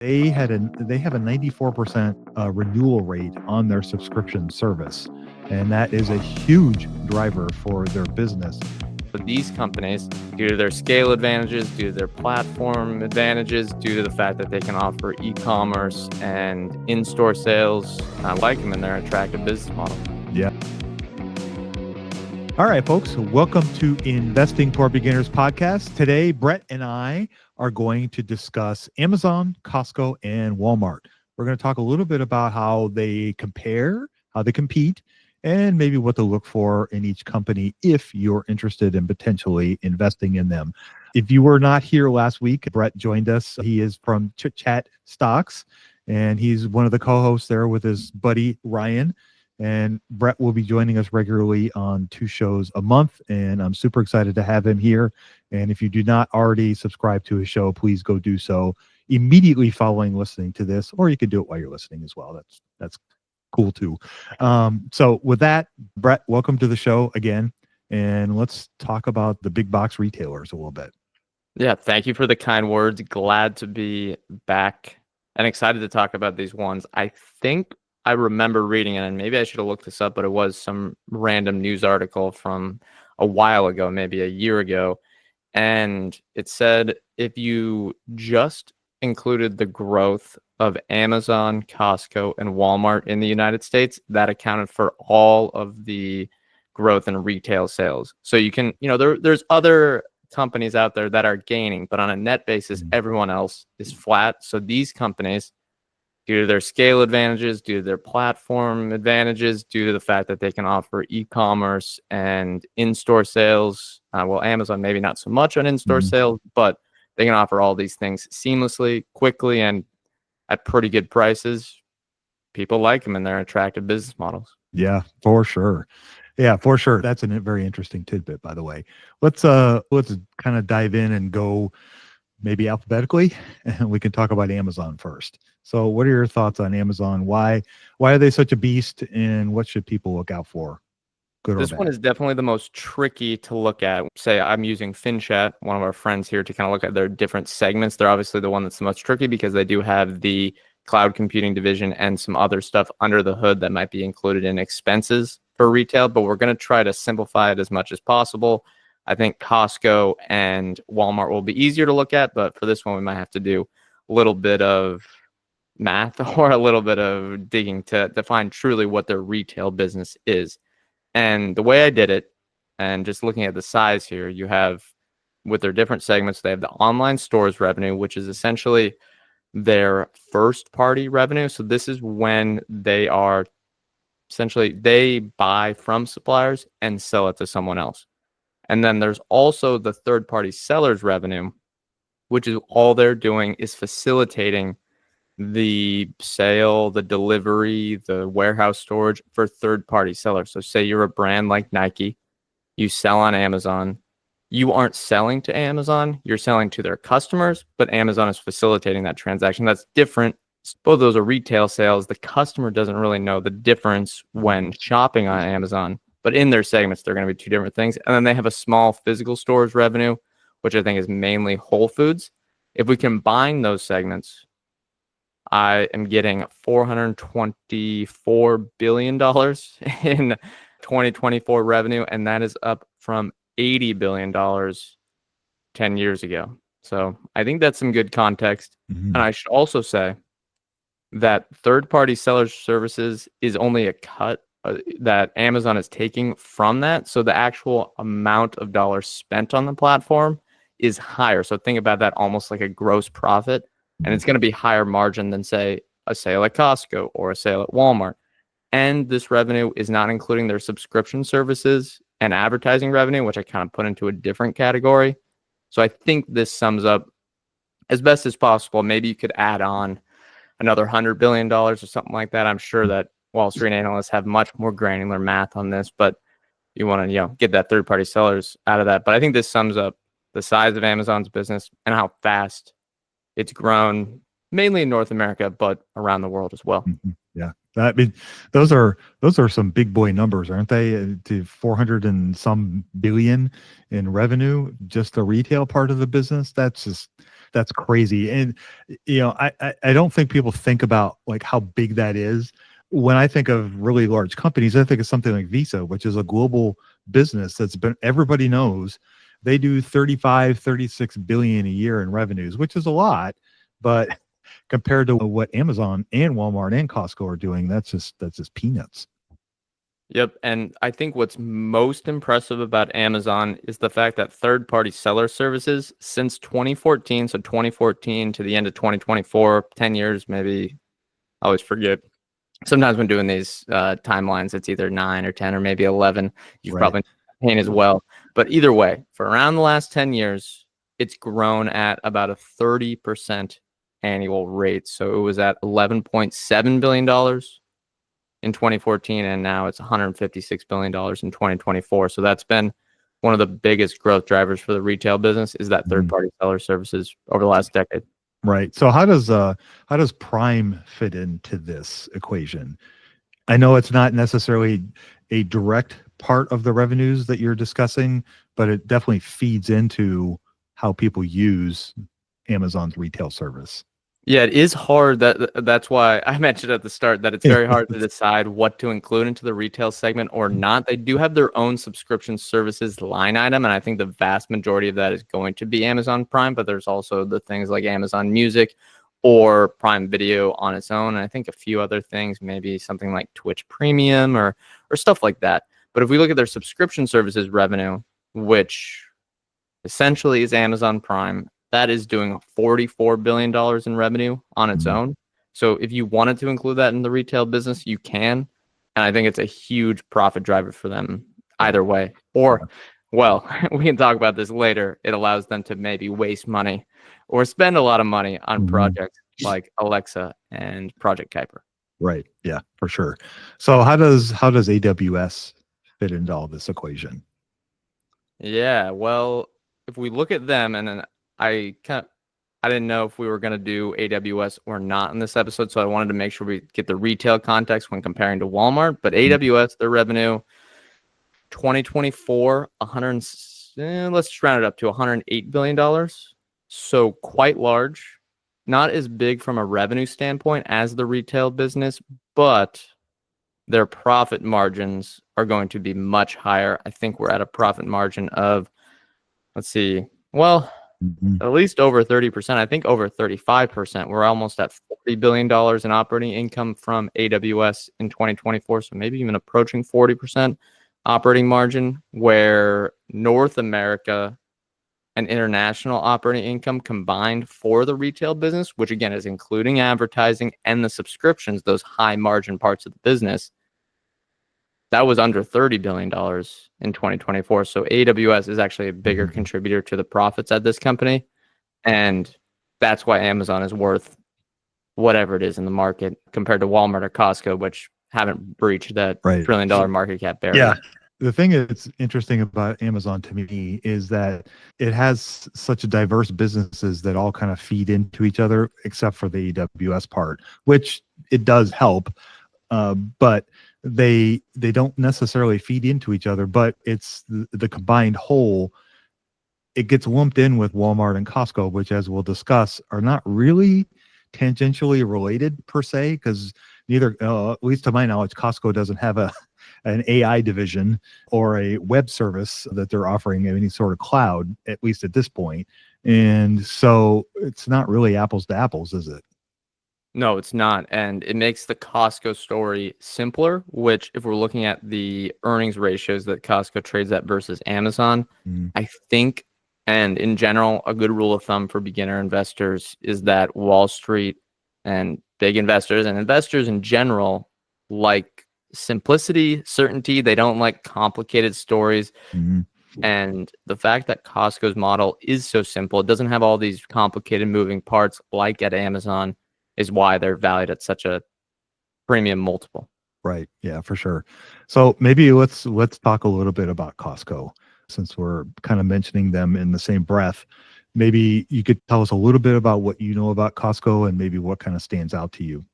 They have a 94% renewal rate on their subscription service, and that is a huge driver for their business. But these companies, due to their scale advantages, due to their platform advantages, due to the fact that they can offer e-commerce and in-store sales, I like them and they're an attractive business model. Yeah. All right, folks, welcome to Investing for Beginners podcast. Today, Brett and I are going to discuss Amazon, Costco, and Walmart. We're going to talk a little bit about how they compare, how they compete, and maybe what to look for in each company if you're interested in potentially investing in them. If you were not here last week, Brett joined us. He is from Chit Chat Stocks, and he's one of the co-hosts there with his buddy Ryan. And Brett will be joining us regularly on 2 shows a month, and I'm super excited to have him here. And if you do not already subscribe to his show, please go do so immediately following listening to this, or you can do it while you're listening as well. That's cool too. So with that, Brett, welcome to the show again, and let's talk about the big box retailers a little bit. Yeah, thank you for the kind words. Glad to be back and excited to talk about these ones. I think I remember reading it, and maybe I should have looked this up, but it was some random news article from a while ago, maybe a year ago. And it said if you just included the growth of Amazon, Costco, and Walmart in the United States, that accounted for all of the growth in retail sales. So you can, there's other companies out there that are gaining, but on a net basis, everyone else is flat. So these companies, due to their scale advantages, due to their platform advantages, due to the fact that they can offer e-commerce and in-store sales. Well, Amazon, maybe not so much on in-store sales, but they can offer all these things seamlessly, quickly, and at pretty good prices. People like them and they're attractive business models. Yeah, for sure. Yeah, for sure. That's a very interesting tidbit, by the way. Let's kind of dive in and go maybe alphabetically, and we can talk about Amazon first. So what are your thoughts on Amazon? Why are they such a beast, and what should people look out for? Good or bad? This one is definitely the most tricky to look at. Say I'm using FinChat, one of our friends here, to kind of look at their different segments. They're obviously the one that's the most tricky because they do have the cloud computing division and some other stuff under the hood that might be included in expenses for retail, but we're going to try to simplify it as much as possible. I think Costco and Walmart will be easier to look at, but for this one, we might have to do a little bit of math or a little bit of digging to find truly what their retail business is. And the way I did it, and just looking at the size here, you have with their different segments, they have the online stores revenue, which is essentially their first party revenue. So this is when they are essentially, they buy from suppliers and sell it to someone else. And then there's also the third-party sellers revenue, which is all they're doing is facilitating the sale, the delivery, the warehouse storage for third-party sellers. So say you're a brand like Nike, you sell on Amazon. You aren't selling to Amazon, you're selling to their customers, but Amazon is facilitating that transaction. That's different. Both of those are retail sales. The customer doesn't really know the difference when shopping on Amazon. But in their segments, they're going to be 2 different things. And then they have a small physical stores revenue, which I think is mainly Whole Foods. If we combine those segments, I am getting $424 billion in 2024 revenue, and that is up from $80 billion 10 years ago. So I think that's some good context. And I should also say that third-party seller services is only a cut that Amazon is taking from that. So the actual amount of dollars spent on the platform is higher. So think about that almost like a gross profit. And it's going to be higher margin than, say, a sale at Costco or a sale at Walmart. And this revenue is not including their subscription services and advertising revenue, which I kind of put into a different category. So I think this sums up as best as possible. Maybe you could add on another $100 billion or something like that. I'm sure that Wall Street analysts have much more granular math on this, but you want to, get that third-party sellers out of that. But I think this sums up the size of Amazon's business and how fast it's grown, mainly in North America, but around the world as well. Yeah, I mean, those are some big boy numbers, aren't they? To 400 and some billion in revenue, just the retail part of the business. That's crazy. And I don't think people think about like how big that is. When I think of really large companies, I think of something like Visa, which is a global business that's been everybody knows. They do 35, 36 billion a year in revenues, which is a lot, but compared to what Amazon and Walmart and Costco are doing, that's just peanuts. Yep. And I think what's most impressive about Amazon is the fact that third-party seller services since 2014, so 2014 to the end of 2024, 10 years, maybe I always forget. Sometimes when doing these timelines, it's either 9 or 10 or maybe 11. You've Right. probably seen as well. But either way, for around the last 10 years, it's grown at about a 30% annual rate. So it was at $11.7 billion in 2014, and now it's $156 billion in 2024. So that's been one of the biggest growth drivers for the retail business is that third-party seller services over the last decade. Right. So how does Prime fit into this equation? I know it's not necessarily a direct part of the revenues that you're discussing, but it definitely feeds into how people use Amazon's retail service. Yeah, it is hard. That's why I mentioned at the start that it's very hard to decide what to include into the retail segment or not. They do have their own subscription services line item, and I think the vast majority of that is going to be Amazon Prime, but there's also the things like Amazon Music or Prime Video on its own. And I think a few other things, maybe something like Twitch Premium or stuff like that. But if we look at their subscription services revenue, which essentially is Amazon Prime, that is doing $44 billion in revenue on its own. So if you wanted to include that in the retail business, you can. And I think it's a huge profit driver for them either way. Or, well, we can talk about this later. It allows them to maybe waste money or spend a lot of money on projects like Alexa and Project Kuiper. Right. Yeah, for sure. So how does AWS fit into all this equation? Yeah, well, if we look at them, and then I didn't know if we were going to do AWS or not in this episode, so I wanted to make sure we get the retail context when comparing to Walmart. But AWS, their revenue, 2024, let's just round it up to $108 billion. So quite large, not as big from a revenue standpoint as the retail business, but their profit margins are going to be much higher. I think we're at a profit margin of, let's see, well, at least over 30%. I think over 35%. We're almost at $40 billion in operating income from AWS in 2024. So maybe even approaching 40% operating margin, where North America and international operating income combined for the retail business, which again is including advertising and the subscriptions, those high margin parts of the business, that was under $30 billion in 2024. So AWS is actually a bigger contributor to the profits at this company. And that's why Amazon is worth whatever it is in the market compared to Walmart or Costco, which haven't breached that $1 trillion market cap barrier. Yeah. The thing that's interesting about Amazon to me is that it has such diverse businesses that all kind of feed into each other, except for the AWS part, which it does help. But they don't necessarily feed into each other, but it's the combined whole. It gets lumped in with Walmart and Costco, which, as we'll discuss, are not really tangentially related per se, because neither, at least to my knowledge, Costco doesn't have an AI division or a web service that they're offering in any sort of cloud, at least at this point. And so it's not really apples to apples, is it? No, it's not. And it makes the Costco story simpler, which if we're looking at the earnings ratios that Costco trades at versus Amazon, I think, and in general, a good rule of thumb for beginner investors is that Wall Street and big investors and investors in general like simplicity, certainty. They don't like complicated stories. And the fact that Costco's model is so simple, it doesn't have all these complicated moving parts like at Amazon, is why they're valued at such a premium multiple. Right. Yeah, for sure. So maybe let's talk a little bit about Costco, since we're kind of mentioning them in the same breath. Maybe you could tell us a little bit about what you know about Costco and maybe what kind of stands out to you.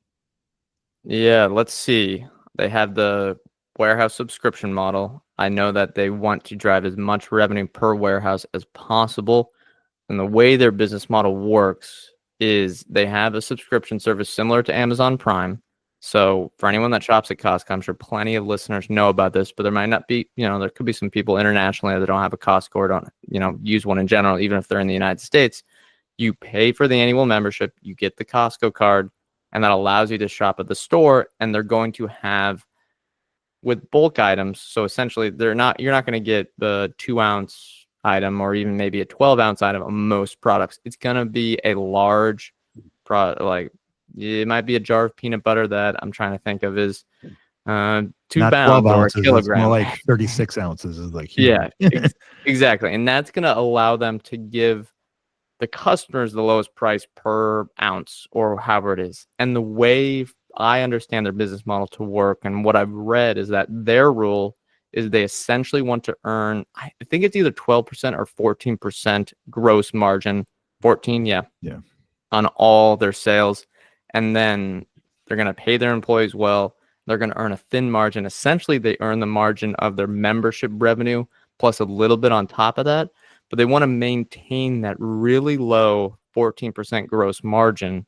Yeah, let's see. They have the warehouse subscription model. I know that they want to drive as much revenue per warehouse as possible. And the way their business model works is they have a subscription service similar to Amazon Prime. So for anyone that shops at Costco, I'm sure plenty of listeners know about this, but there might not be, there could be some people internationally that don't have a Costco or don't, use one in general, even if they're in the United States. You pay for the annual membership, you get the Costco card, and that allows you to shop at the store. And they're going to have with bulk items. So essentially you're not going to get the 2-ounce item or even maybe a 12-ounce item on most products. It's going to be a large product, like it might be a jar of peanut butter that I'm trying to think of is 2 Not 12 pounds or a ounces. It's more kilogram. like 36 ounces is like huge. Yeah, exactly. And that's going to allow them to give the customers the lowest price per ounce or however it is. And the way I understand their business model to work and what I've read is that their rule is they essentially want to earn, I think it's either 12% or 14% gross margin. 14, yeah. On all their sales. And then they're going to pay their employees well. They're going to earn a thin margin. Essentially, they earn the margin of their membership revenue plus a little bit on top of that. But they want to maintain that really low 14% gross margin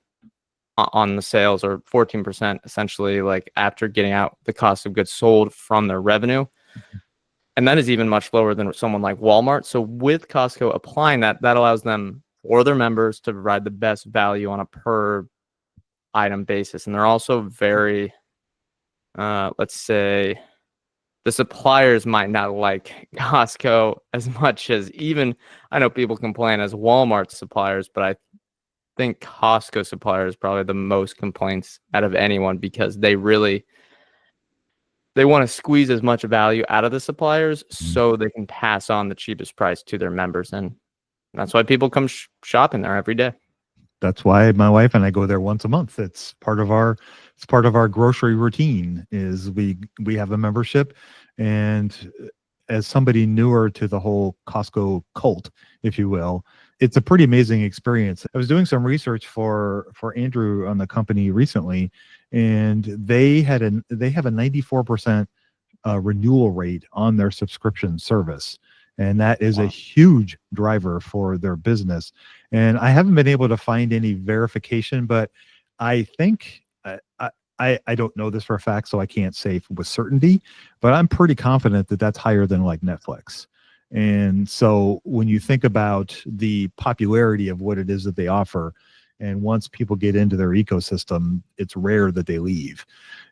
on the sales, or 14% essentially, like after getting out the cost of goods sold from their revenue. And that is even much lower than someone like Walmart. So with Costco applying that allows them for their members to provide the best value on a per item basis. And they're also very, let's say, the suppliers might not like Costco as much as even, I know people complain as Walmart suppliers, but I think Costco suppliers probably the most complaints out of anyone because they want to squeeze as much value out of the suppliers so they can pass on the cheapest price to their members. And that's why people come shopping there every day. That's why my wife and I go there once a month. It's part of our grocery routine. Is we have a membership, and as somebody newer to the whole Costco cult, if you will, it's a pretty amazing experience. I was doing some research for Andrew on the company recently, and they have a 94% renewal rate on their subscription service. And that is a huge driver for their business. And I haven't been able to find any verification, but I think I don't know this for a fact, so I can't say with certainty, but I'm pretty confident that that's higher than like Netflix. And so when you think about the popularity of what it is that they offer, and once people get into their ecosystem, it's rare that they leave.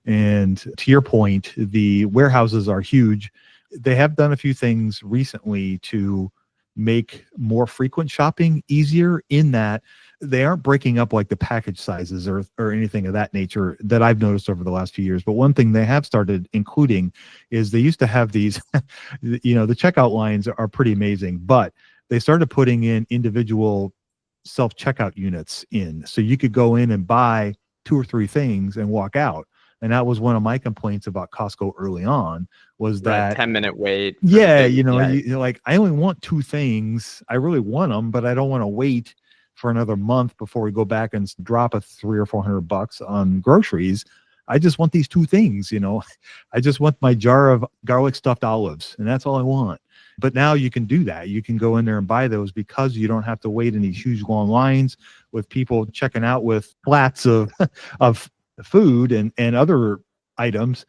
And to your point, the warehouses are huge. They have done a few things recently to make more frequent shopping easier, in that they aren't breaking up like the package sizes or anything of that nature that I've noticed over the last few years. But one thing they have started including is they used to have these, the checkout lines are pretty amazing, but they started putting in individual self-checkout units in. So you could go in and buy 2 or 3 things and walk out. And that was one of my complaints about Costco early on, was that 10-minute wait. You're like, I only want 2 things. I really want them, but I don't want to wait for another month before we go back and drop a $300 or $400 on groceries. I just want these 2 things, I just want my jar of garlic stuffed olives, and that's all I want. But now you can do that. You can go in there and buy those because you don't have to wait in these huge long lines with people checking out with flats of food and other items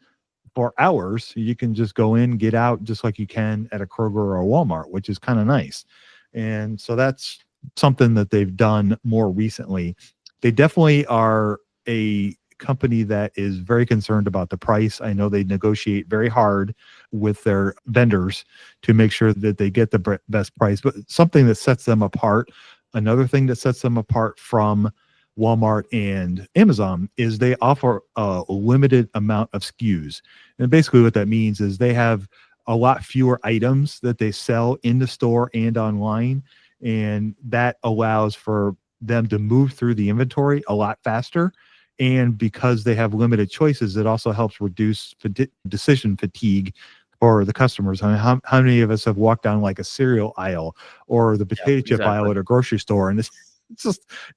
for hours. You can just go in, get out, just like you can at a Kroger or a Walmart, which is kind of nice. And so that's something that they've done more recently. They definitely are a company that is very concerned about the price. I know they negotiate very hard with their vendors to make sure that they get the best price. But something that sets them apart, another thing that sets them apart from Walmart and Amazon, is they offer a limited amount of SKUs. And basically what that means is they have a lot fewer items that they sell in the store and online. And that allows for them to move through the inventory a lot faster. And because they have limited choices, it also helps reduce decision fatigue for the customers. I mean, how many of us have walked down like a cereal aisle or the potato chip aisle at a grocery store, and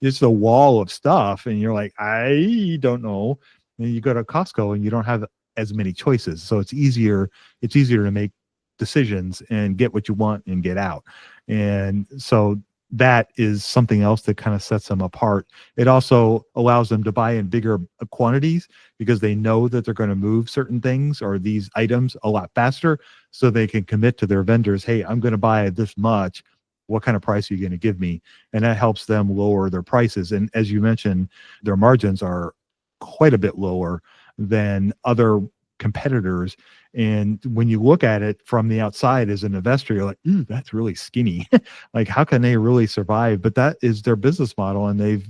it's a wall of stuff, and you're like, I don't know. And you go to Costco and you don't have as many choices, so it's easier to make decisions and get what you want and get out. And so that is something else that kind of sets them apart. It also allows them to buy in bigger quantities because they know that they're going to move certain things or these items a lot faster, so they can commit to their vendors, hey, I'm going to buy this much. What kind of price are you going to give me? And that helps them lower their prices. And as you mentioned, their margins are quite a bit lower than other competitors. And when you look at it from the outside as an investor, you're like, ooh, that's really skinny. Like, how can they really survive? But that is their business model, and they've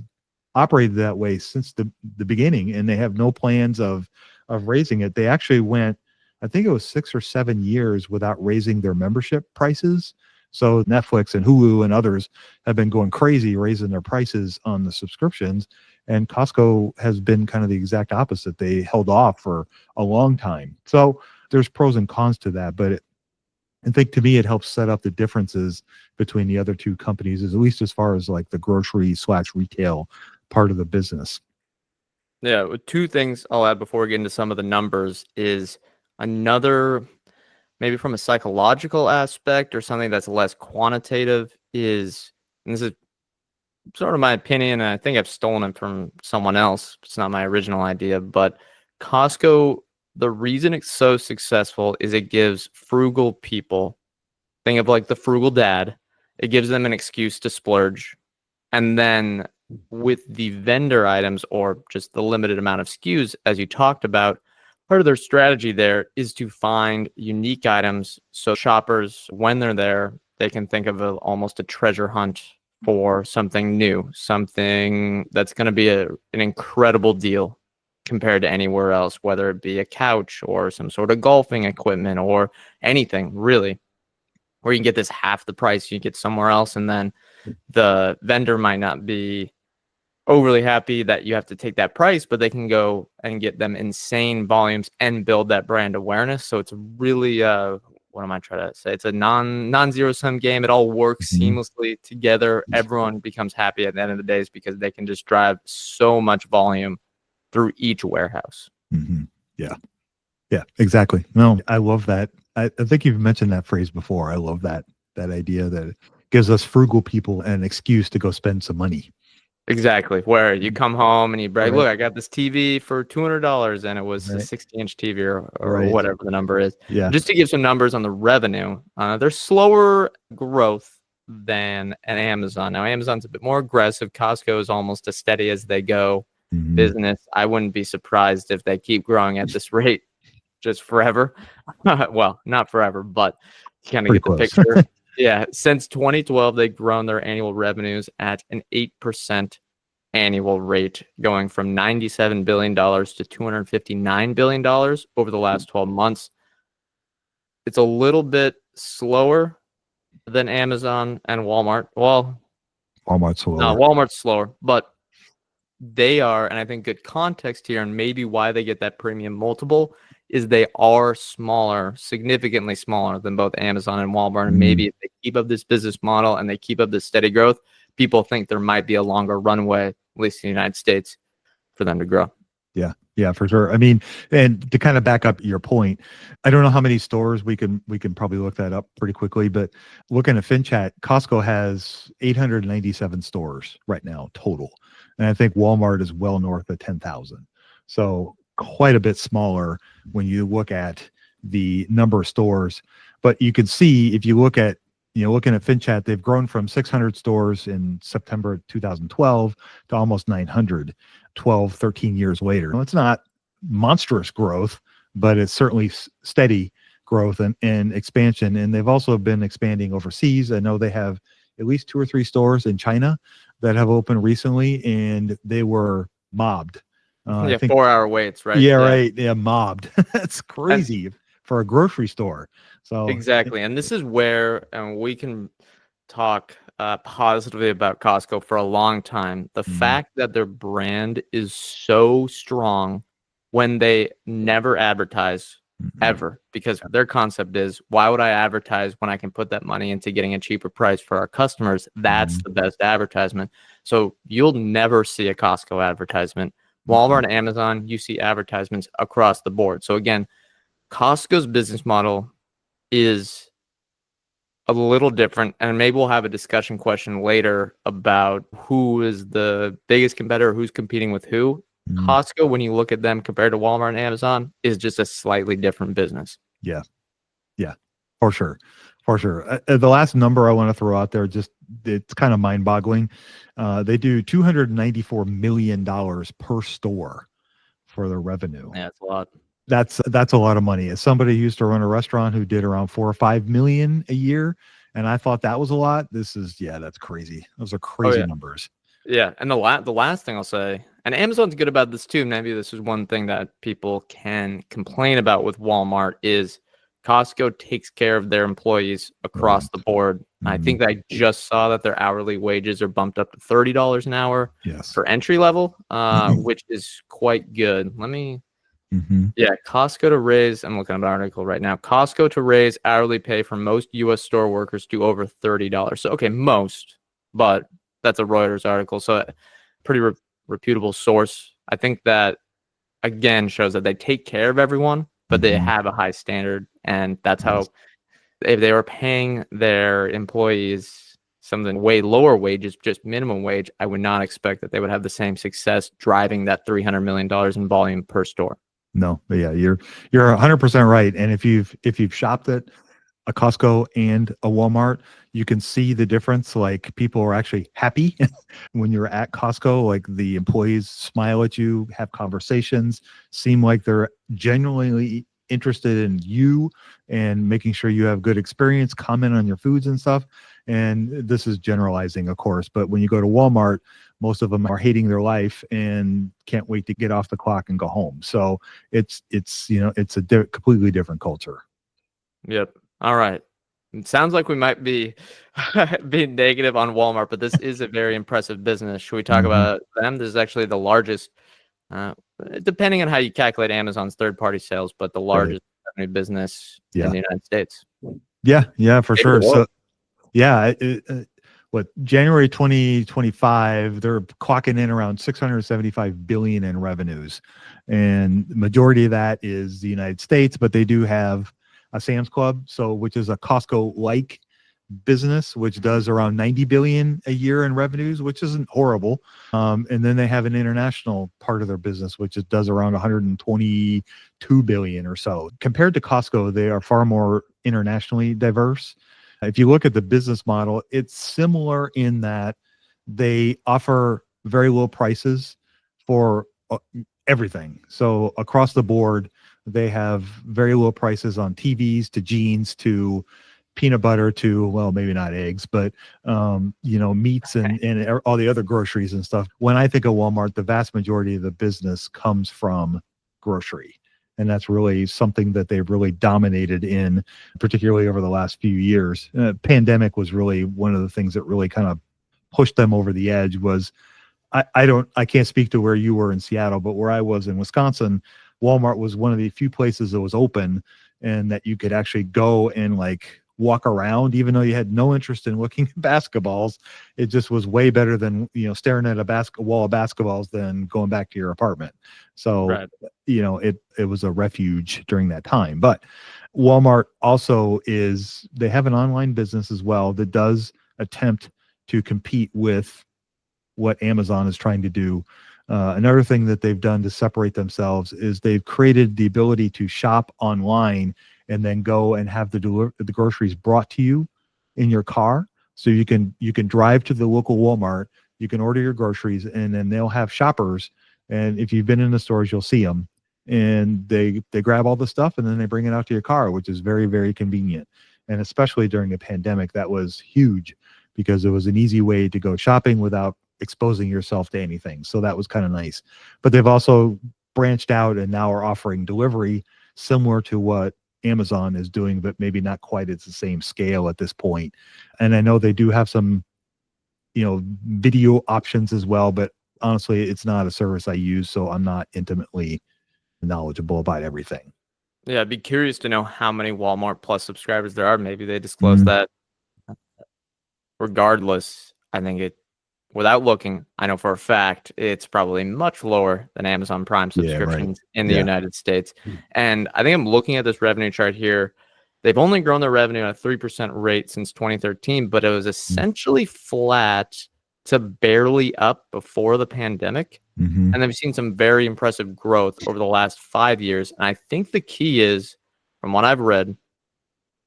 operated that way since the beginning, and they have no plans of raising it. They actually went, I think it was 6 or 7 years without raising their membership prices. So Netflix and Hulu and others have been going crazy raising their prices on the subscriptions, and Costco has been kind of the exact opposite. They held off for a long time. So there's pros and cons to that, but I think to me it helps set up the differences between the other two companies, at least as far as like the grocery/retail part of the business. Yeah, with two things I'll add before we get into some of the numbers is another, maybe from a psychological aspect or something that's less quantitative, is, and this is sort of my opinion, and I think I've stolen it from someone else. It's not my original idea, but Costco, the reason it's so successful is it gives frugal people, think of like the frugal dad, it gives them an excuse to splurge. And then with the vendor items or just the limited amount of SKUs, as you talked about, part of their strategy there is to find unique items. So shoppers, when they're there, they can think of almost a treasure hunt for something new, something that's going to be an incredible deal compared to anywhere else, whether it be a couch or some sort of golfing equipment or anything really, where you can get this half the price you get somewhere else. And then the vendor might not be overly happy that you have to take that price, but they can go and get them insane volumes and build that brand awareness. So it's really what am I trying to say? It's a non-zero sum game. It all works Mhm. seamlessly together. Everyone becomes happy at the end of the days because they can just drive so much volume through each warehouse. Mhm. Yeah. Yeah, exactly. No, I love that. I think you've mentioned that phrase before. I love that idea that it gives us frugal people an excuse to go spend some money. Exactly. Where you come home and you brag, Right. look, I got this TV for $200 and it was a Right. 60-inch TV or Right. whatever the number is. Yeah. Just to give some numbers on the revenue, they're slower growth than an Amazon. Now, Amazon's a bit more aggressive. Costco is almost as steady as they go Mhm. business. I wouldn't be surprised if they keep growing at this rate just forever. Well, not forever, but you kind of Pretty get the close. picture. Yeah. Since 2012, they've grown their annual revenues at an 8% annual rate, going from $97 billion to $259 billion over the last 12 months. It's a little bit slower than Amazon and Walmart. Well, Walmart's no, slower. Walmart's slower, but they are, and I think good context here, and maybe why they get that premium multiple is they are smaller, significantly smaller than both Amazon and Walmart. And Mm. maybe if they keep up this business model and they keep up this steady growth, people think there might be a longer runway, at least in the United States, for them to grow. Yeah. Yeah, for sure. I mean, and to kind of back up your point, I don't know how many stores we can probably look that up pretty quickly, but looking at FinChat, Costco has 897 stores right now total. And I think Walmart is well north of 10,000. So quite a bit smaller when you look at the number of stores. But you can see if you look at, looking at FinChat, they've grown from 600 stores in September 2012 to almost 900 12, 13 years later. Well, it's not monstrous growth, but it's certainly steady growth and expansion. And they've also been expanding overseas. I know they have at least 2 or 3 stores in China that have opened recently, and they were mobbed. I Yeah, think, 4-hour waits, right? yeah, Yeah. right. Yeah, mobbed. That's And crazy for a grocery store. So, exactly. And this is where, and we can talk positively about Costco for a long time. The mhm, fact that their brand is so strong when they never advertise mhm, ever, because their concept is, why would I advertise when I can put that money into getting a cheaper price for our customers? That's mhm, the best advertisement. So you'll never see a Costco advertisement. Walmart mhm, and Amazon, you see advertisements across the board. So again, Costco's business model is a little different, and maybe we'll have a discussion question later about who is the biggest competitor, who's competing with who. Mm, Costco, when you look at them compared to Walmart and Amazon, is just a slightly different business. yeah, yeah, for sure, for sure. The last number I want to throw out there, just it's kind of mind-boggling. They do $294 million per store for their revenue. Yeah, it's a lot. That's a lot of money. As somebody who used to run a restaurant who did around 4 or 5 million a year, and I thought that was a lot. This is that's crazy. Those are Oh crazy yeah. numbers. Yeah, and the last thing I'll say, and Amazon's good about this too. Maybe this is one thing that people can complain about with Walmart is Costco takes care of their employees Right. across the board. I Mhm. think I just saw that their hourly wages are bumped up to $30 an hour Yes. for entry level, which is quite good. Hmm. Yeah, Costco to raise. I'm looking at an article right now. Costco to raise hourly pay for most U.S. store workers to over $30. So okay, most, but that's a Reuters article, so pretty reputable source. I think that again shows that they take care of everyone, but they Hmm. have a high standard, and that's Yes. how if they were paying their employees something way lower wages, just minimum wage, I would not expect that they would have the same success driving that $300 million in volume per store. No, but yeah, you're 100% right. And if you've shopped at a Costco and a Walmart, you can see the difference. Like people are actually happy when you're at Costco. Like the employees smile at you, have conversations, seem like they're genuinely interested in you and making sure you have good experience, comment on your foods and stuff. And this is generalizing, of course, but when you go to Walmart, most of them are hating their life and can't wait to get off the clock and go home. So it's a completely different culture. Yep. All right. It sounds like we might be being negative on Walmart, but this is a very impressive business. Should we talk Hmm. about them? This is actually the largest, uh, depending on how you calculate Amazon's third-party sales, but the Right. largest revenue business in Yeah. the United States. Yeah. Yeah. For Maybe the sure. world. So yeah, what January 2025, they're clocking in around 675 billion in revenues, and the majority of that is the United States, but they do have a Sam's Club, so which is a Costco like business, which does around 90 billion a year in revenues, which isn't horrible. And then they have an international part of their business, which does around 122 billion or so. Compared to Costco, they are far more internationally diverse. If you look at the business model, it's similar in that they offer very low prices for everything. So across the board, they have very low prices on TVs to jeans to peanut butter to, well, maybe not eggs, but meats and all the other groceries and stuff. When I think of Walmart, the vast majority of the business comes from grocery. And that's really something that they've really dominated in, particularly over the last few years. Pandemic was really one of the things that really kind of pushed them over the edge. Was I can't speak to where you were in Seattle, but where I was in Wisconsin, Walmart was one of the few places that was open and that you could actually go and like walk around, even though you had no interest in looking at basketballs. It just was way better than, staring at a wall of basketballs than going back to your apartment. So, Right. it was a refuge during that time. But Walmart also they have an online business as well that does attempt to compete with what Amazon is trying to do. Another thing that they've done to separate themselves is they've created the ability to shop online and then go and have the groceries brought to you in your car. So you can drive to the local Walmart, you can order your groceries, and then they'll have shoppers. And if you've been in the stores, you'll see them, and they grab all the stuff and then they bring it out to your car, which is very, very convenient. And especially during the pandemic, that was huge because it was an easy way to go shopping without exposing yourself to anything. So that was kind of nice. But they've also branched out and now are offering delivery similar to what Amazon is doing, but maybe not quite at the same scale at this point. And I know they do have some, video options as well, but honestly, it's not a service I use, so I'm not intimately knowledgeable about everything. Yeah, I'd be curious to know how many Walmart Plus subscribers there are. Maybe they disclose Mm, that. Regardless, I think without looking, I know for a fact it's probably much lower than Amazon Prime yeah, right. subscriptions in the Yeah. United States. And I think I'm looking at this revenue chart here. They've only grown their revenue at a 3% rate since 2013, but it was essentially flat to barely up before the pandemic. Mm-hmm. And they've seen some very impressive growth over the last 5 years. And I think the key is, from what I've read,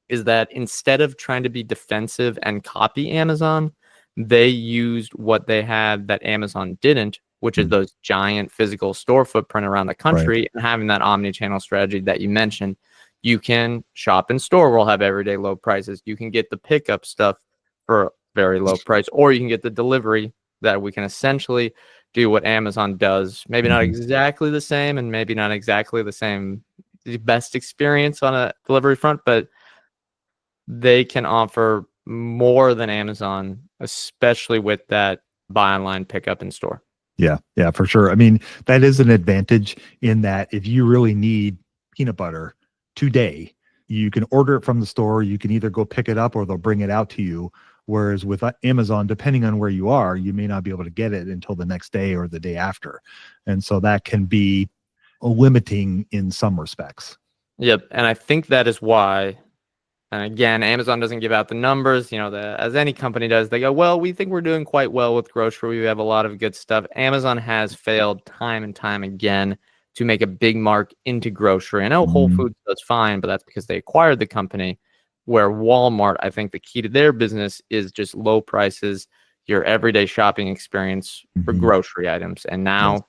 is that instead of trying to be defensive and copy Amazon, they used what they had that Amazon didn't, which is those giant physical store footprint around the country and having that omni-channel strategy that you mentioned. You can shop in store, we'll have everyday low prices. You can get the pickup stuff for very low price, or you can get the delivery that we can essentially do what Amazon does. Maybe not exactly the same, and maybe not exactly the best experience on a delivery front, but they can offer more than Amazon, especially with that buy online, pick up in store. Yeah, for sure. I mean, that is an advantage in that if you really need peanut butter today, you can order it from the store. You can either go pick it up or they'll bring it out to you. Whereas with Amazon, depending on where you are, you may not be able to get it until the next day or the day after. And so that can be limiting in some respects. Yep. And I think that is why, and again, Amazon doesn't give out the numbers, as any company does. They go, well, we think we're doing quite well with grocery. We have a lot of good stuff. Amazon has failed time and time again to make a big mark into grocery. I know Whole Foods does fine, but that's because they acquired the company. Where Walmart, I think the key to their business is just low prices, your everyday shopping experience for grocery items. And now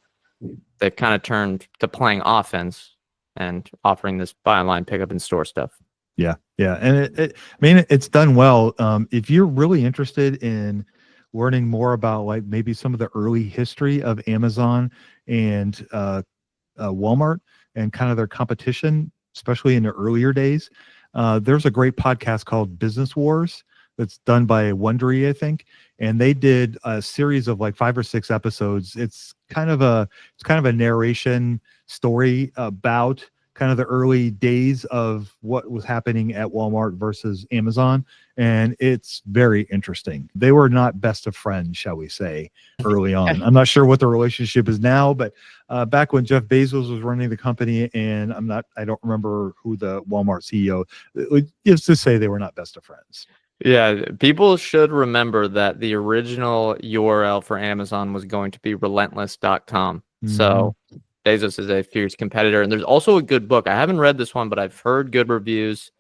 they've kind of turned to playing offense and offering this buy online, pick up in store stuff. Yeah. And it's done well. If you're really interested in learning more about like maybe some of the early history of Amazon and Walmart and kind of their competition, especially in the earlier days, there's a great podcast called Business Wars that's done by Wondery, I think, and they did a series of like 5 or 6 episodes. It's kind of a narration story about kind of the early days of what was happening at Walmart versus Amazon. And it's very interesting. They were not best of friends, shall we say, early on. I'm not sure what the relationship is now, but back when Jeff Bezos was running the company, and I don't remember who the Walmart CEO, is to say they were not best of friends. Yeah, people should remember that the original URL for Amazon was going to be relentless.com. So Bezos is a fierce competitor. And there's also a good book. I haven't read this one, but I've heard good reviews.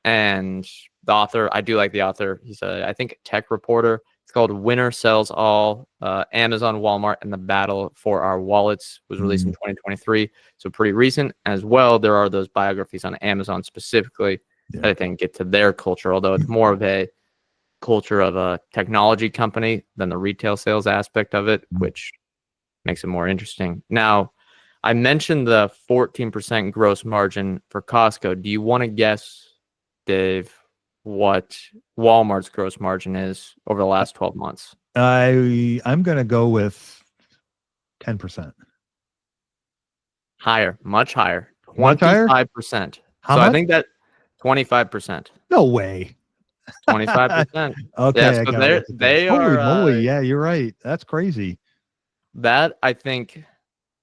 And the author, I do like the author. He's I think, a tech reporter. It's called Winner Sells All, Amazon, Walmart, and the Battle for Our Wallets. Was released in 2023. So pretty recent. As well, there are those biographies on Amazon specifically that I think get to their culture, although it's more of a culture of a technology company than the retail sales aspect of it, which makes it more interesting. Now, I mentioned the 14% gross margin for Costco. Do you want to guess, Dave, what Walmart's gross margin is over the last 12 months? I'm going to go with 10%. Higher, much higher. 25%. Much higher? How much? I think that 25%. No way. 25%. Okay, yeah, I so got they Holy are moly! Yeah, you're right. That's crazy. That, I think,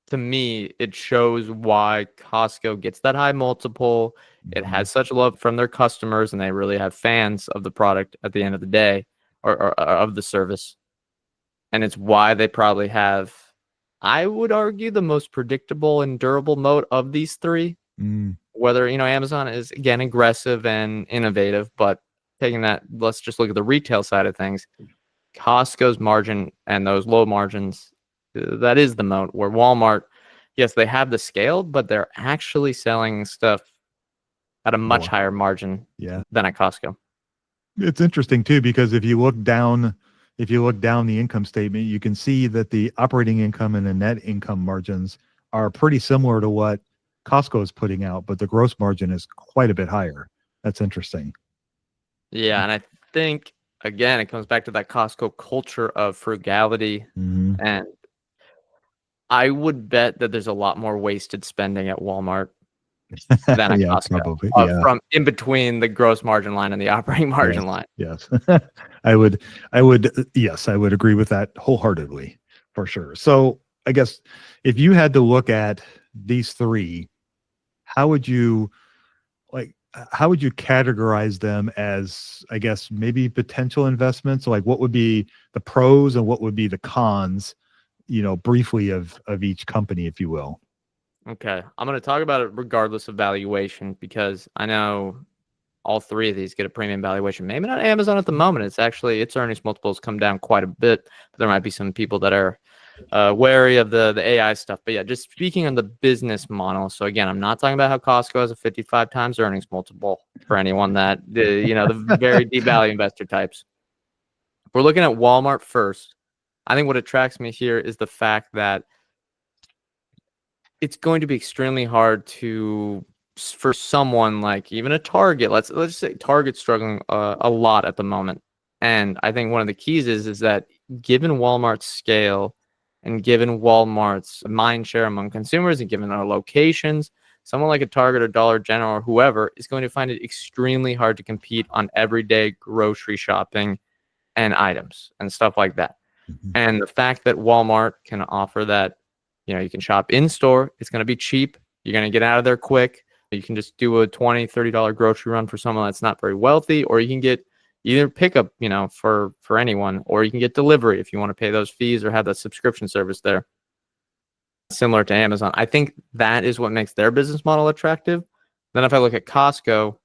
to me, it shows why Costco gets that high multiple. It has such love from their customers, and they really have fans of the product at the end of the day, or of the service. And it's why they probably have, I would argue, the most predictable and durable moat of these three. Whether, Amazon is, again, aggressive and innovative, but taking that, let's just look at the retail side of things. Costco's margin and those low margins, that is the moat. Where Walmart, yes, they have the scale, but they're actually selling stuff at a much higher margin than at Costco. It's interesting too, because if you look down the income statement, you can see that the operating income and the net income margins are pretty similar to what Costco is putting out, but the gross margin is quite a bit higher. That's interesting. Yeah, and I think, again, it comes back to that Costco culture of frugality. And I would bet that there's a lot more wasted spending at Walmart than at Costco. Probably. From in between the gross margin line and the operating margin line. Yes. I would agree with that wholeheartedly, for sure. So I guess if you had to look at these three, how would you, like, how would you categorize them as, I guess, maybe potential investments? Like what would be the pros and what would be the cons, briefly of each company, if you will? Okay, I'm going to talk about it regardless of valuation because I know all three of these get a premium valuation. Maybe not Amazon at the moment. Its earnings multiples come down quite a bit. But there might be some people that are wary of the AI stuff. But yeah, just speaking on the business model. So again, I'm not talking about how Costco has a 55 times earnings multiple for anyone that the very deep value investor types. If we're looking at Walmart first, I think what attracts me here is the fact that it's going to be extremely hard for someone like even a Target. Let's say Target's struggling a lot at the moment, and I think one of the keys is that given Walmart's scale and given Walmart's mind share among consumers and given our locations, someone like a Target or Dollar General or whoever is going to find it extremely hard to compete on everyday grocery shopping and items and stuff like that. Mhm. And the fact that Walmart can offer that, you can shop in store, it's going to be cheap. You're going to get out of there quick. You can just do a $20, $30 grocery run for someone that's not very wealthy, or you can get either pickup, for anyone, or you can get delivery if you want to pay those fees or have that subscription service there. Similar to Amazon. I think that is what makes their business model attractive. Then if I look at Costco,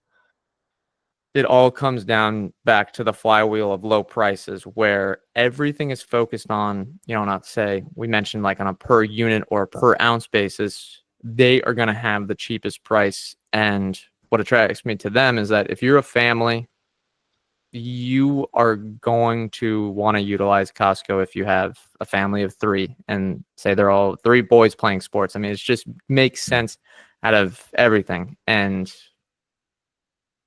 it all comes down back to the flywheel of low prices where everything is focused on, not say we mentioned like on a per unit or per ounce basis, they are going to have the cheapest price. And what attracts me to them is that if you're a family, you are going to want to utilize Costco if you have a family of three and say they're all three boys playing sports. I mean, it just makes sense out of everything. And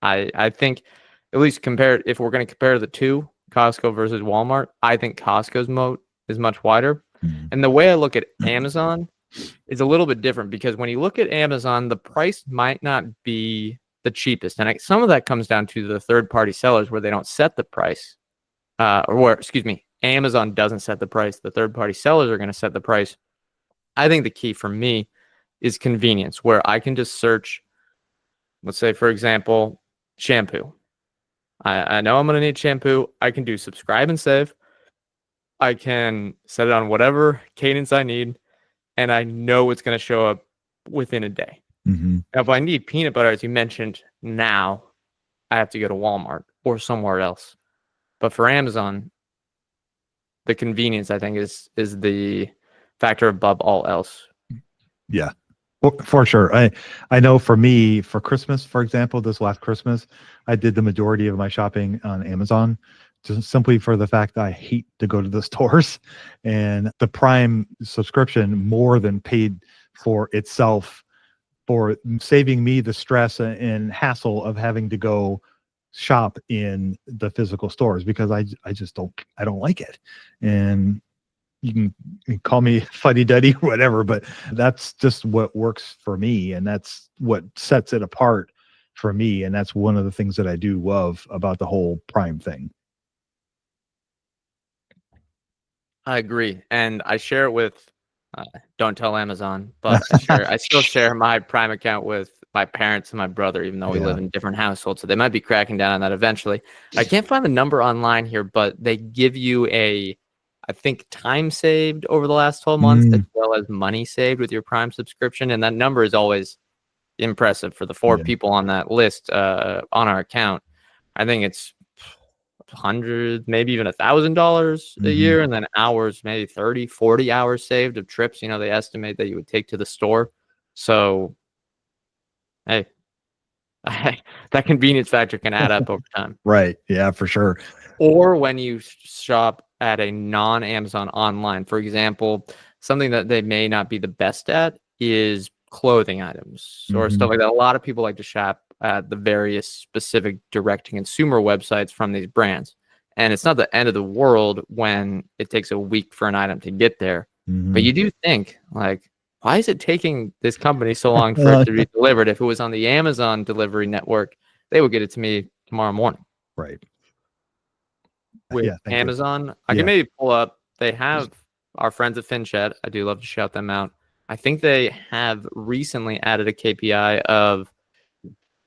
I think at least if we're going to compare the two, Costco versus Walmart, I think Costco's moat is much wider. Mhm. And the way I look at Amazon is a little bit different because when you look at Amazon, the price might not be the cheapest. And some of that comes down to the third-party sellers where they don't set the price, excuse me, Amazon doesn't set the price. The third-party sellers are going to set the price. I think the key for me is convenience, where I can just search, let's say, for example, shampoo. I know I'm going to need shampoo. I can do subscribe and save. I can set it on whatever cadence I need, and I know it's going to show up within a day. Mhm. Now, if I need peanut butter, as you mentioned, now I have to go to Walmart or somewhere else. But for Amazon, the convenience, I think, is the factor above all else. Yeah, for sure. I know for me, for Christmas, for example, this last Christmas, I did the majority of my shopping on Amazon, just simply for the fact that I hate to go to the stores, and the Prime subscription more than paid for itself for saving me the stress and hassle of having to go shop in the physical stores because I just don't like it. And you can call me fuddy duddy or whatever, but that's just what works for me. And that's what sets it apart for me. And that's one of the things that I do love about the whole Prime thing. I agree, and I share it with. Don't tell Amazon, but I still share my Prime account with my parents and my brother, even though we live Yeah. in different households. So they might be cracking down on that eventually. I can't find the number online here, but they give you I think, time saved over the last 12 months as Mm, well as money saved with your Prime subscription, and that number is always impressive for the four yeah. people on that list on our account. I think it's 100, maybe even $1,000 a Hmm. year, and then hours, maybe 30, 40 hours saved of trips, they estimate that you would take to the store. So, hey, that convenience factor can add up over time. Right. Yeah, for sure. Or when you shop at a non-Amazon online, for example, something that they may not be the best at is clothing items or Hmm. stuff like that. A lot of people like to shop at the various specific direct-to-consumer websites from these brands. And it's not the end of the world when it takes a week for an item to get there. But Hmm. you do think, like, why is it taking this company so long for it to be delivered? If it was on the Amazon delivery network, they would get it to me tomorrow morning. Right. With Yeah. Thank you. Amazon, I can Yeah. maybe pull up. They have our friends at FinChat. I do love to shout them out. I think they have recently added a KPI of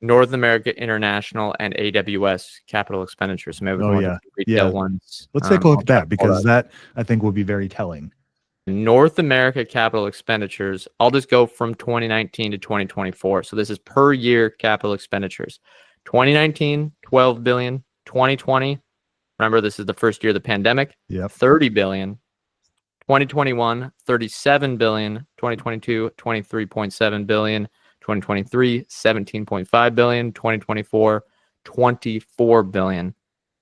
North America International and AWS capital expenditures. So maybe we can Oh look at yeah, the retail yeah. ones. Let's take a look I'll at try to that pull it because up. that I think will be very telling. North America capital expenditures. I'll just go from 2019 to 2024. So this is per year capital expenditures. 2019, 12 billion. 2020, remember this is the first year of the pandemic, Yep. 30 billion. 2021, 37 billion. 2022, 23.7 billion. 2023, 17.5 billion. 2024, 24 billion.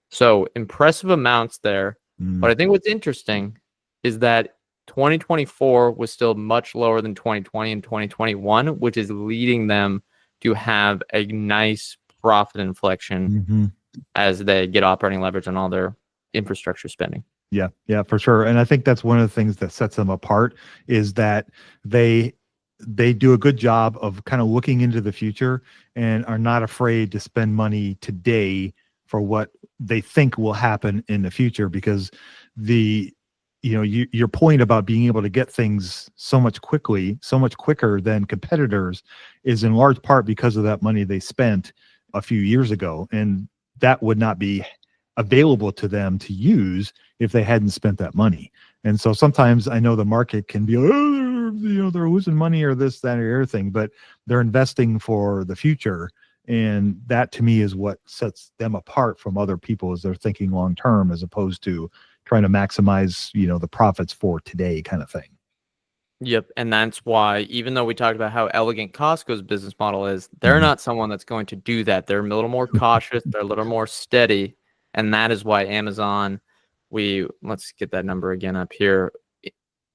So impressive amounts there. But I think what's interesting is that 2024 was still much lower than 2020 and 2021, which is leading them to have a nice profit inflection Mm-hmm. as they get operating leverage on all their infrastructure spending. Yeah, yeah, for sure. And I think that's one of the things that sets them apart is that they they do a good job of kind of looking into the future and are not afraid to spend money today for what they think will happen in the future because the your point about being able to get things so much quicker than competitors is in large part because of that money they spent a few years ago, and that would not be available to them to use if they hadn't spent that money. And so sometimes I know the market can be, oh, they're losing money or this, that, or everything, but they're investing for the future. And that to me is what sets them apart from other people, is they're thinking long term as opposed to trying to maximize, the profits for today kind of thing. Yep. And that's why, even though we talked about how elegant Costco's business model is, they're Mhm. not someone that's going to do that. They're a little more cautious, they're a little more steady. And that is why Amazon, let's get that number again up here,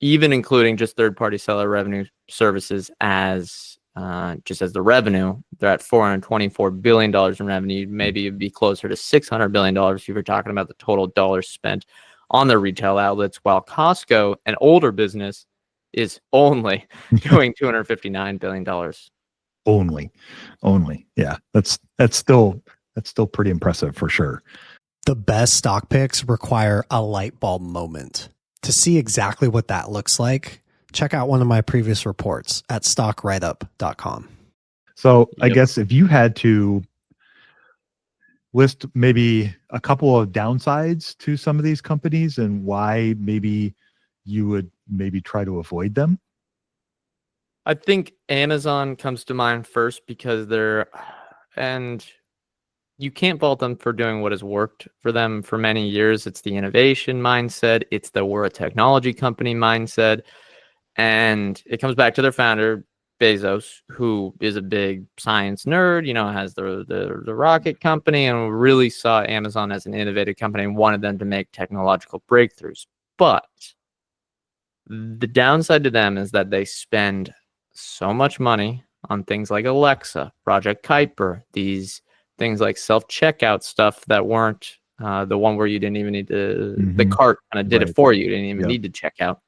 even including just third-party seller revenue services as just as the revenue, they're at $424 billion in revenue. Maybe it'd be closer to $600 billion if you were talking about the total dollars spent on their retail outlets, while Costco, an older business, is only doing $259 billion. Only. Yeah. That's still pretty impressive for sure. The best stock picks require a light bulb moment. To see exactly what that looks like, check out one of my previous reports at stockwriteup.com. So I Yep. guess if you had to list maybe a couple of downsides to some of these companies and why maybe you would maybe try to avoid them. I think Amazon comes to mind first because and you can't fault them for doing what has worked for them for many years. It's the innovation mindset. It's the we're a technology company mindset. And it comes back to their founder, Bezos, who is a big science nerd, has the rocket company, and really saw Amazon as an innovative company and wanted them to make technological breakthroughs. But the downside to them is that they spend so much money on things like Alexa, Project Kuiper, these things like self-checkout stuff that weren't the one where you didn't even need the Mhm. cart kind of did Right. it for you. You didn't even Yep. need to check out.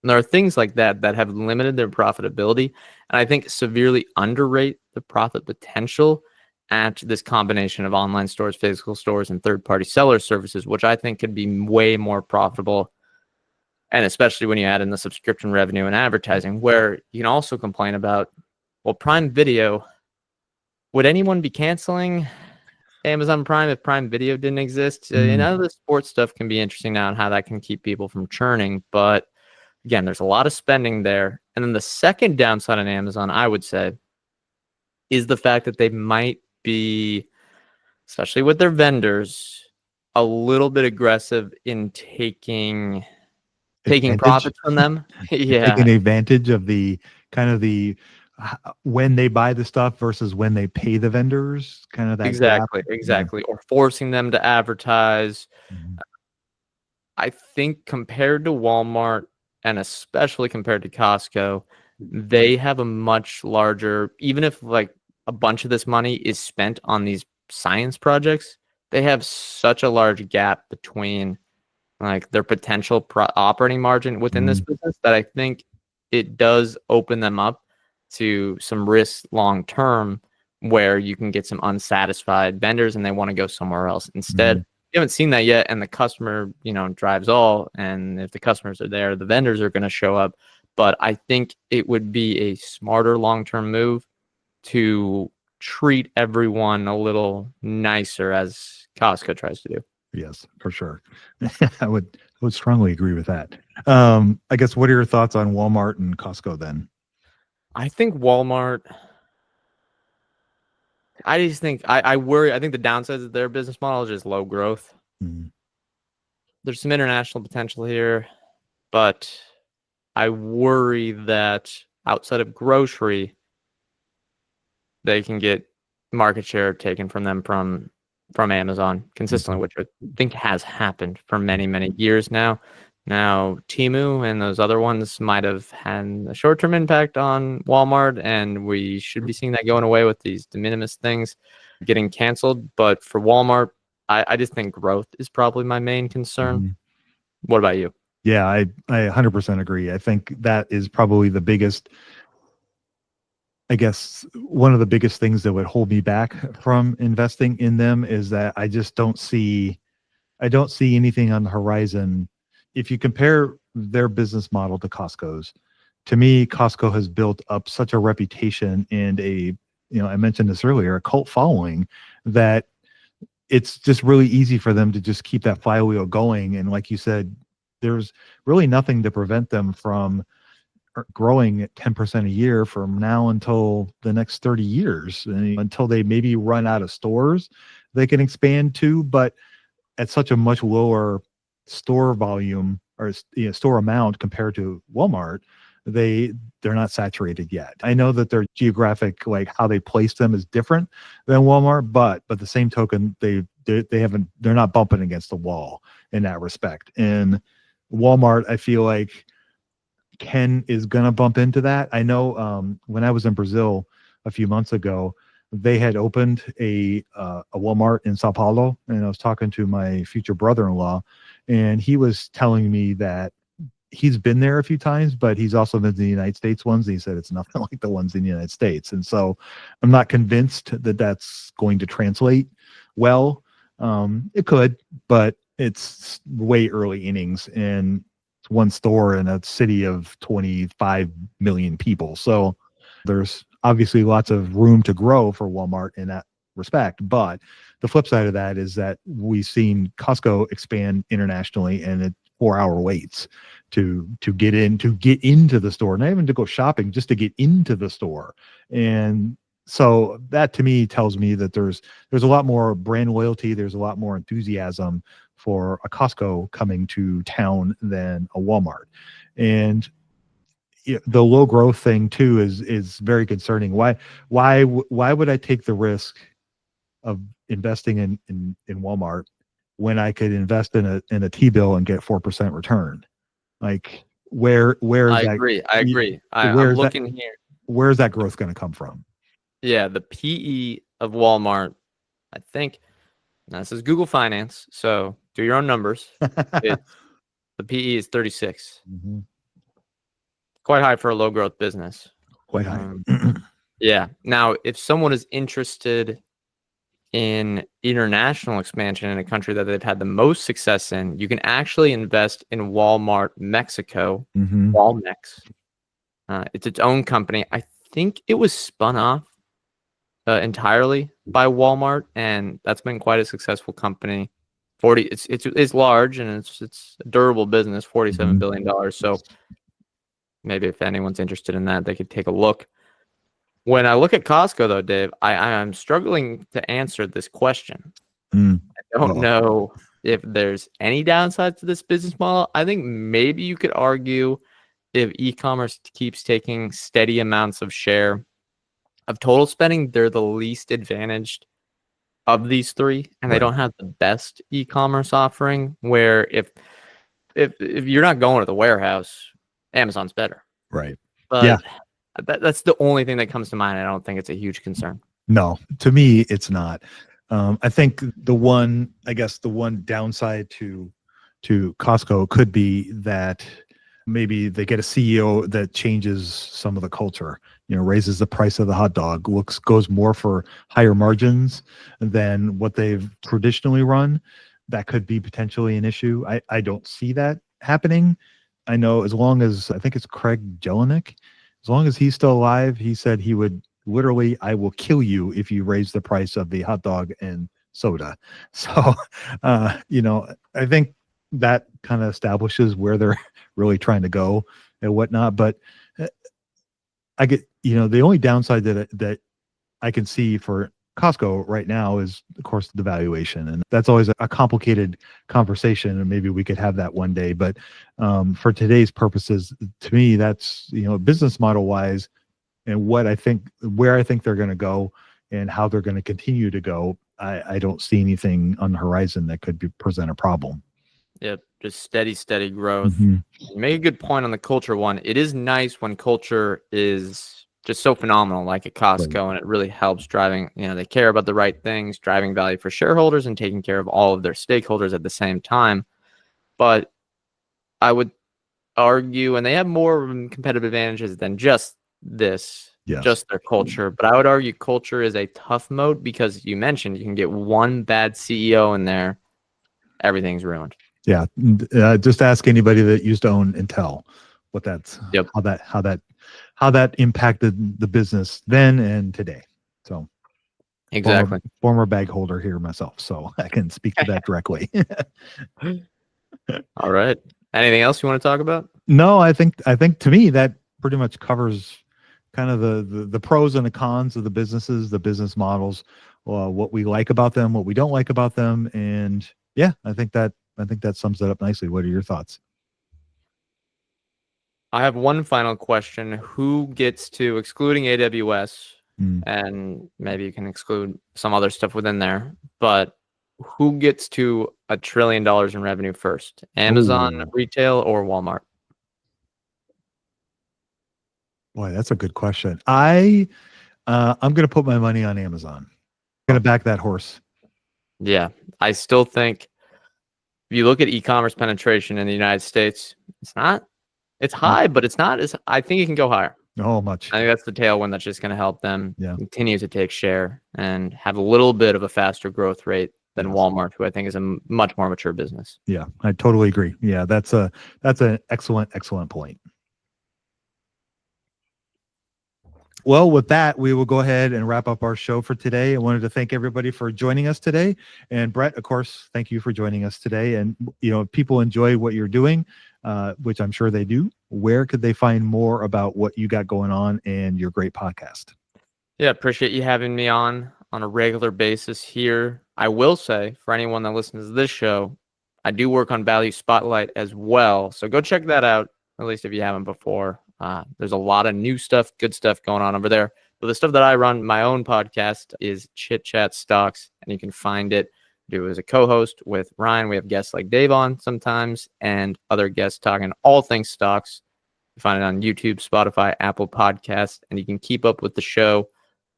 And there are things like that that have limited their profitability, and I think severely underrate the profit potential at this combination of online stores, physical stores, and third-party seller services, which I think could be way more profitable. And especially when you add in the subscription revenue and advertising, where you can also complain about, well, Prime Video, would anyone be canceling Amazon Prime if Prime Video didn't exist? Mm. None of the sports stuff can be interesting now and how that can keep people from churning. But again, there's a lot of spending there. And then the second downside on Amazon, I would say, is the fact that they might be, especially with their vendors, a little bit aggressive in taking Advantage. profits from them. Taking Yeah, advantage of the kind of the when they buy the stuff versus when they pay the vendors, kind of that gap. exactly, Yeah. exactly. Or forcing them to advertise. Mhm. I think compared to Walmart and especially compared to Costco, they have a much larger, even if like a bunch of this money is spent on these science projects, they have such a large gap between like their potential operating margin within this Mhm. business that I think it does open them up to some risks long term where you can get some unsatisfied vendors and they want to go somewhere else instead. Mhm. You haven't seen that yet, and the customer, drives all. And if the customers are there, the vendors are going to show up. But I think it would be a smarter long term move to treat everyone a little nicer as Costco tries to do. Yes, for sure. I would strongly agree with that. I guess what are your thoughts on Walmart and Costco then? I think Walmart, I just think I worry. I think the downsides of their business model is just low growth. Mm, There's some international potential here, but I worry that outside of grocery, they can get market share taken from them from Amazon consistently, which I think has happened for many, many years now. Now, Temu and those other ones might have had a short-term impact on Walmart, and we should be seeing that going away with these de minimis things getting canceled. But for Walmart, I just think growth is probably my main concern. mhm. What about you? Yeah, I 100% agree. I think that is probably the biggest, I guess, one of the biggest things that would hold me back from investing in them is that I don't see anything on the horizon. If you compare their business model to Costco's, to me, Costco has built up such a reputation and I mentioned this earlier, a cult following that it's just really easy for them to just keep that flywheel going. And like you said, there's really nothing to prevent them from growing at 10% a year from now until the next 30 years, until they maybe run out of stores they can expand to. But at such a much lower store volume or store amount compared to Walmart, they're not saturated yet. I know that their geographic, like how they place them, is different than Walmart, but the same token, they're not bumping against the wall in that respect. And Walmart, I feel like Ken is gonna bump into that. I know when I was in Brazil a few months ago, they had opened a Walmart in Sao Paulo, and I was talking to my future brother-in-law, and he was telling me that he's been there a few times, but he's also been to the United States ones. And he said it's nothing like the ones in the United States, and so I'm not convinced that that's going to translate well. It could, but it's way early innings, and it's one store in a city of 25 million people. So there's obviously lots of room to grow for Walmart in that respect. But the flip side of that is that we've seen Costco expand internationally, and it's 4-hour waits to get into the store, not even to go shopping, just to get into the store. And so that to me tells me that there's a lot more brand loyalty, there's a lot more enthusiasm for a Costco coming to town than a Walmart. And the low growth thing too is very concerning. Why would I take the risk of investing in Walmart when I could invest in a T-bill and get 4% return? Like where is I that? agree. I agree. I'm Where's that? looking here. Where's that growth going to come from? Yeah, the PE of Walmart, I think, now this is Google Finance, so do your own numbers. The PE is 36. Mhm. Quite high for a low growth business. Quite high. Yeah. Now, if someone is interested in international expansion in a country that they've had the most success in, you can actually invest in Walmart Mexico, Mhm. Walmex. It's its own company. I think it was spun off entirely by Walmart, and that's been quite a successful company. It's large, and it's a durable business, $47 billion. So maybe if anyone's interested in that, they could take a look. When I look at Costco, though, Dave, I'm struggling to answer this question. Mm. I don't know if there's any downside to this business model. I think maybe you could argue if e-commerce keeps taking steady amounts of share of total spending, they're the least advantaged of these three, and they Right. don't have the best e-commerce offering. Where if you're not going to the warehouse, Amazon's better. Right. But Yeah. that's the only thing that comes to mind. I don't think it's a huge concern. No, to me, it's not. I think the one downside to Costco could be that maybe they get a CEO that changes some of the culture, raises the price of the hot dog, goes more for higher margins than what they've traditionally run. That could be potentially an issue. I don't see that happening. I know as long as, I think it's Craig Jelinek, as long as he's still alive, he said he would literally, I will kill you if you raise the price of the hot dog and soda. So, I think that kind of establishes where they're really trying to go and whatnot. But I get, the only downside that I can see for Costco right now is, of course, the valuation, and that's always a complicated conversation. And maybe we could have that one day. But for today's purposes, to me, that's business model wise, and where I think they're going to go, and how they're going to continue to go. I don't see anything on the horizon that could present a problem. Yeah, just steady growth. Mm-hmm. You make a good point on the culture one. It is nice when culture is just so phenomenal, like at Costco, Right. and it really helps driving, they care about the right things, driving value for shareholders and taking care of all of their stakeholders at the same time. But I would argue, and they have more competitive advantages than just this, Yes. just their culture. But I would argue culture is a tough moat because you mentioned you can get one bad CEO in there, everything's ruined. Yeah. Just ask anybody that used to own Intel what that's, Yep. how that impacted the business then and today. So Exactly. former bag holder here myself, so I can speak to that directly. All right. Anything else you want to talk about? No, I think to me that pretty much covers kind of the pros and the cons of the businesses, the business models, what we like about them, what we don't like about them, and yeah, I think that sums it up nicely. What are your thoughts? I have one final question. Who gets to, excluding AWS, Mm. and maybe you can exclude some other stuff within there, but who gets to $1 trillion in revenue first? Amazon Ooh. retail or Walmart? Boy, that's a good question. I'm going to put my money on Amazon. I'm going to back that horse. Yeah, I still think if you look at e-commerce penetration in the United States, it's high, but it's not as, I think it can go higher. Oh, much. I think that's the tailwind that's just going to help them continue to take share and have a little bit of a faster growth rate than Walmart, who I think is a much more mature business. Yeah, I totally agree. Yeah, that's an excellent point. Well, with that, we will go ahead and wrap up our show for today. I wanted to thank everybody for joining us today. And Brett, of course, thank you for joining us today. And, if people enjoy what you're doing, which I'm sure they do, where could they find more about what you got going on and your great podcast? Yeah, appreciate you having me on a regular basis here. I will say, for anyone that listens to this show, I do work on Value Spotlight as well. So go check that out, at least if you haven't before. There's a lot of new stuff, good stuff going on over there. But the stuff that I run, my own podcast, is Chit Chat Stocks, and you can find it. I do as a co-host with Ryan. We have guests like Dave on sometimes, and other guests talking all things stocks. You find it on YouTube, Spotify, Apple Podcasts, and you can keep up with the show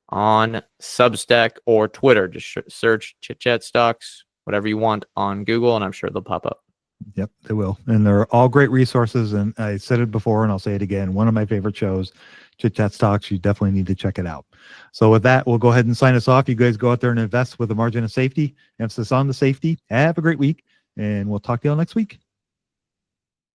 on Substack or Twitter. Just search Chit Chat Stocks, whatever you want, on Google, and I'm sure they'll pop up. Yep, they will. And they're all great resources. And I said it before, and I'll say it again. One of my favorite shows, Chit Chat Stocks. You definitely need to check it out. So with that, we'll go ahead and sign us off. You guys go out there and invest with a margin of safety. Emphasis on the safety. Have a great week, and we'll talk to you all next week.